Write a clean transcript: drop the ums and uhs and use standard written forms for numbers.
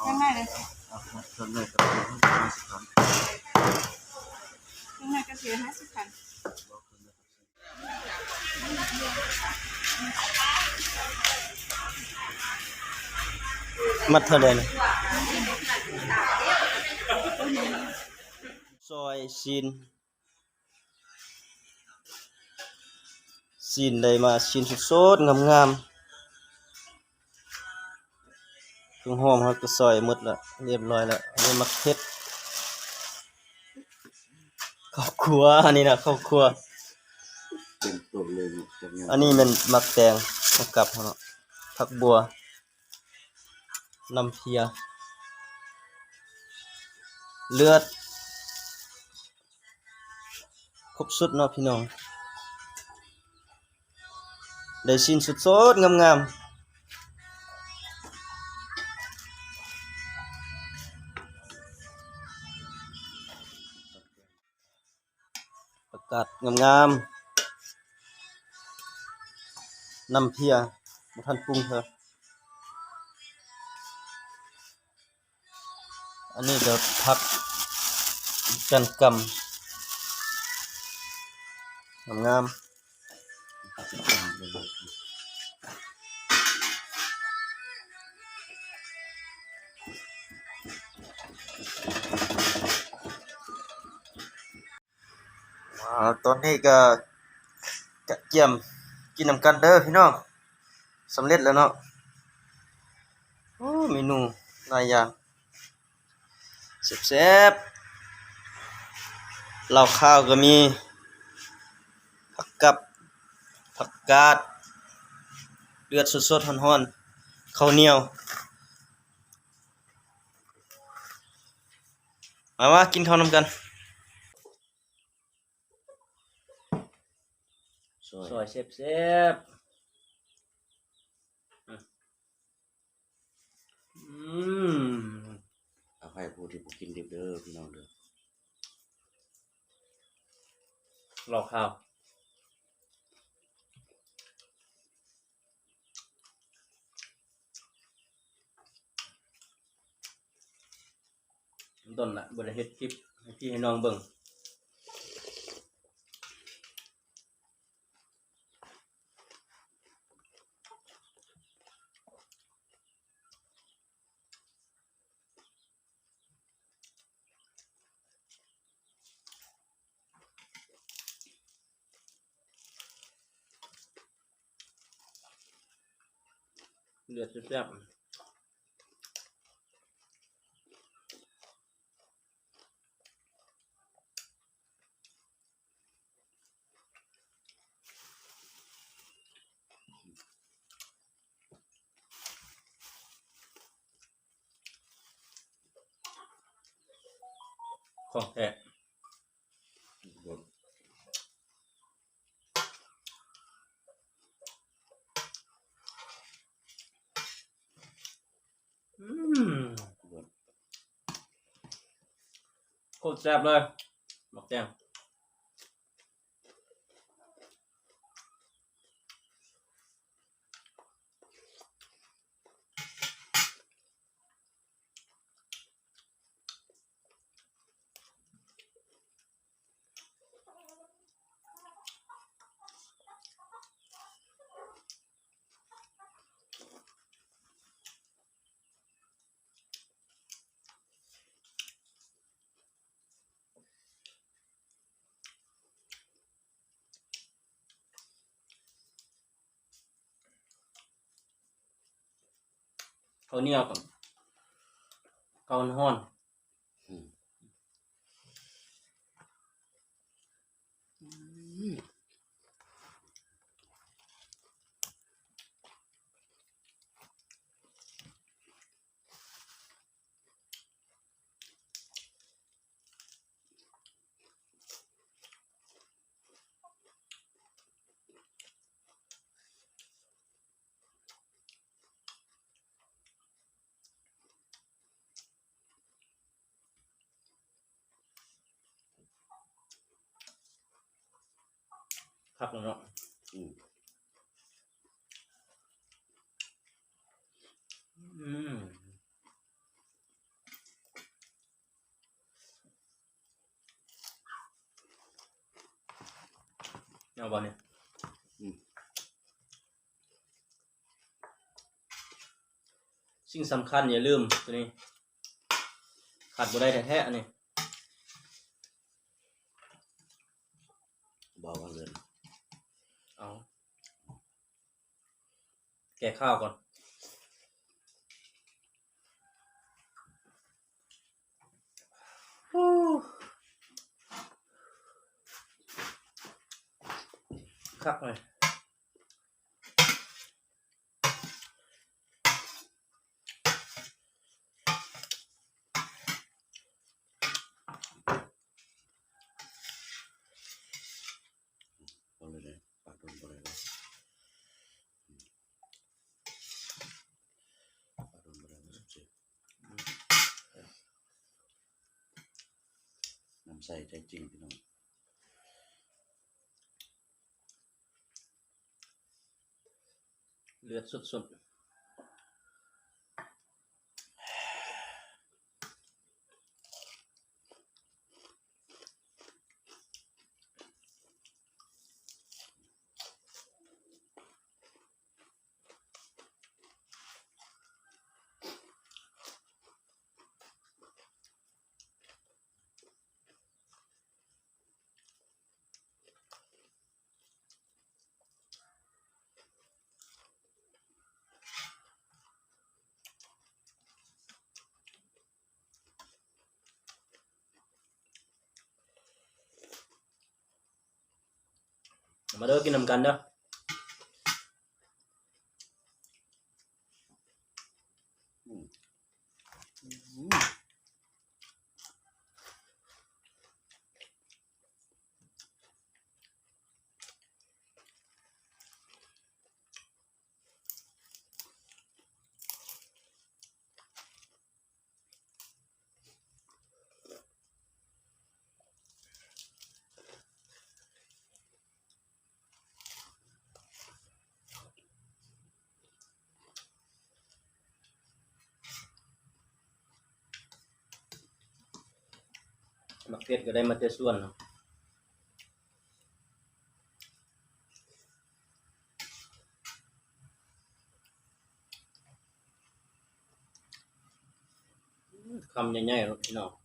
ยังไงเลยส่วนเลยกับเพื่อนที่มาสิครับยังไงก็เสีย50,000มัดเท่าใดนะซอยซีนได้มาซีนสดๆงามๆเครื่องหอมเราก็ซอยหมดแล้วเรียบร้อยแล้วอันนี้มักเผ็ดข้าวคั่วอันนี้นะข้าวคั่วเป็นตัวเลยจากงานอันนี้มันมักแตงมักกับเนาะผักบัวน้ำเพียเลือดครบสุดเนาะพี่น้องได้ชิ้นสดๆงามๆประกาศงามๆน้ำเพียบ่ทันปรุงเถอะอันนี้เดี๋ยวพักกันกำงามตอนนี้ก็กะเกียมกินนำกันเด้อพี่น้องสำเร็จแล้วเนาะโอ้เมนูหลายอย่างแซ่บๆเหล้าข้าวก็มีผักกับผักกาดเลือดสดๆร้อนๆข้าวเหนียวมากินข้าวนำกันซอยแซ่บๆเอาให้ผู้ที่บ่กินดิบเด้อพี่น้องเด้อเหล้าข้าวต้นน่ะบ่ได้เฮ็ดคลิปให้พี่ให้น้องเบิ่งเลือดแซ่บของแท้โคตรแซ่บเลยบอกแจ้งข้าวเหนียวกับข้าวฮ้อนคักเนาะ เอาบ่เนี่ย อืม สิ่งสำคัญอย่าลืมตัวนี้ขาดบ่ได้แท้ๆอันนี้ บอกว่าเลย เอาแกะข้าวก่อนคักเลยบอกเลยปากโดนบอกเลยปากโดนบอกเลยสุดๆน้ำใส่ใจจริงพี่น้อง เลือดสุดๆมาเด้อกินนำกันเด้อมักเผ็ดก็ได้มาแต่ส่วนเนาะคำใหญ่ๆครับพี่น้อง